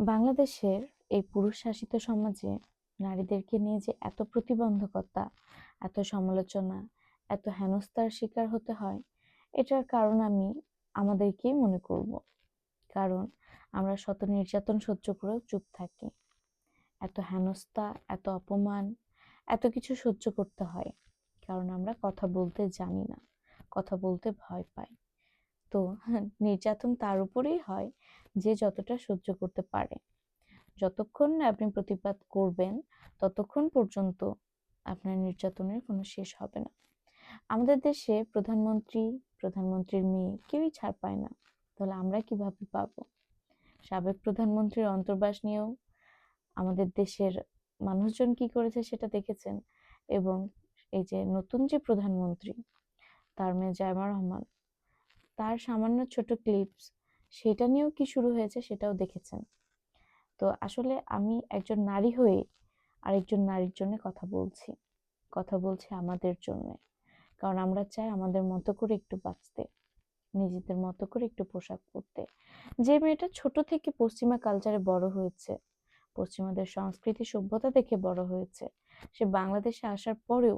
বাংলাদেশের এই পুরুষ শাসিত সমাজে নারীদেরকে নিয়ে যে এত প্রতিবন্ধকতা, এত সমালোচনা, এত হেনস্থার শিকার হতে হয়, এটার কারণ আমি আমাদেরকেই মনে করব। কারণ আমরা শত নির্যাতন সহ্য করেও চুপ থাকি। এত হেনস্থা, এত অপমান, এত কিছু সহ্য করতে হয় কারণ আমরা কথা বলতে জানি না, কথা বলতে ভয় পাই। তো নির্যাতন তার উপরেই হয় যে যতটা সহ্য করতে পারে। যতক্ষণ না আপনি প্রতিবাদ করবেন, ততক্ষণ পর্যন্ত আপনার নির্যাতনের কোনো শেষ হবে না। আমাদের দেশে প্রধানমন্ত্রী, প্রধানমন্ত্রীর মেয়ে কেউই ছাড় পায় না। তাহলে আমরা কিভাবে পাবো? সাবেক প্রধানমন্ত্রীর অন্তর্বাস নিয়েও আমাদের দেশের মানুষজন কি করেছে সেটা দেখেছেন। এবং এই যে নতুন যে প্রধানমন্ত্রী, তার মেয়ে জায়মা রহমান, তার সামান্য ছোট ক্লিপস, সেটা নিয়েও কি শুরু হয়েছে সেটাও দেখেছেন। তো আসলে আমি একজন নারী হয়ে আরেকজন নারীর জন্য কথা বলছি আমাদের জন্য। কারণ আমরা চাই আমাদের মতো করে একটু বাঁচতে, নিজেদের মতো করে একটু পোশাক পরতে। যে মেয়েটা ছোট থেকে পশ্চিমা কালচারে বড় হয়েছে, পশ্চিমাদের সংস্কৃতি সভ্যতা দেখে বড় হয়েছে, সে বাংলাদেশে আসার পরেও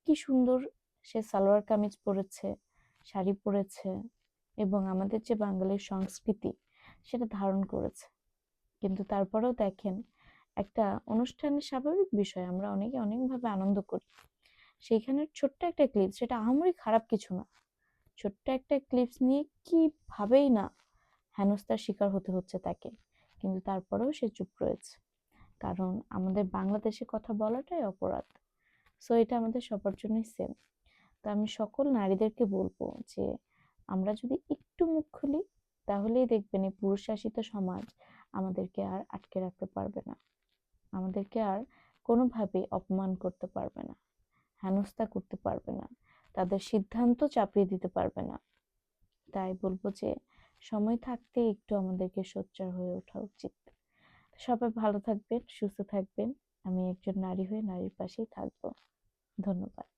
কি সুন্দর সে সালোয়ার কামিজ পরেছে, শাড়ি পরেছে, এবং আমাদের যে বাঙালির সংস্কৃতি সেটা ধারণ করেছে। কিন্তু তারপরেও দেখেন, একটা অনুষ্ঠানের স্বাভাবিক বিষয়, আমরা অনেকে অনেকভাবে আনন্দ করি, সেইখানের ছোট্ট একটা ক্লিপ, সেটা আহামরি খারাপ কিছু না, ছোট্ট একটা ক্লিপস নিয়ে কিভাবেই না হেনস্থার শিকার হতে হচ্ছে তাকে, কিন্তু তারপরেও সে চুপ রয়েছে। কারণ আমাদের বাংলাদেশে কথা বলাটাই অপরাধ। সো এটা আমাদের সবার জন্যই সেম। তো আমি সকল নারীদেরকে বলবো যে আমরা যদি একটু মুখ খুলি, তাহলেই দেখবেন এই পুরুষ শাসিত সমাজ আমাদেরকে আর আটকে রাখতে পারবে না, আমাদেরকে আর কোনোভাবেই অপমান করতে পারবে না, হেনস্থা করতে পারবে না, তাদের সিদ্ধান্ত চাপিয়ে দিতে পারবে না। তাই বলবো যে সময় থাকতে একটু আমাদেরকে সোচ্চার হয়ে ওঠা উচিত। সবাই ভালো থাকবেন, সুস্থ থাকবেন। আমি একজন নারী হয়ে নারীর পাশেই থাকবো। ধন্যবাদ।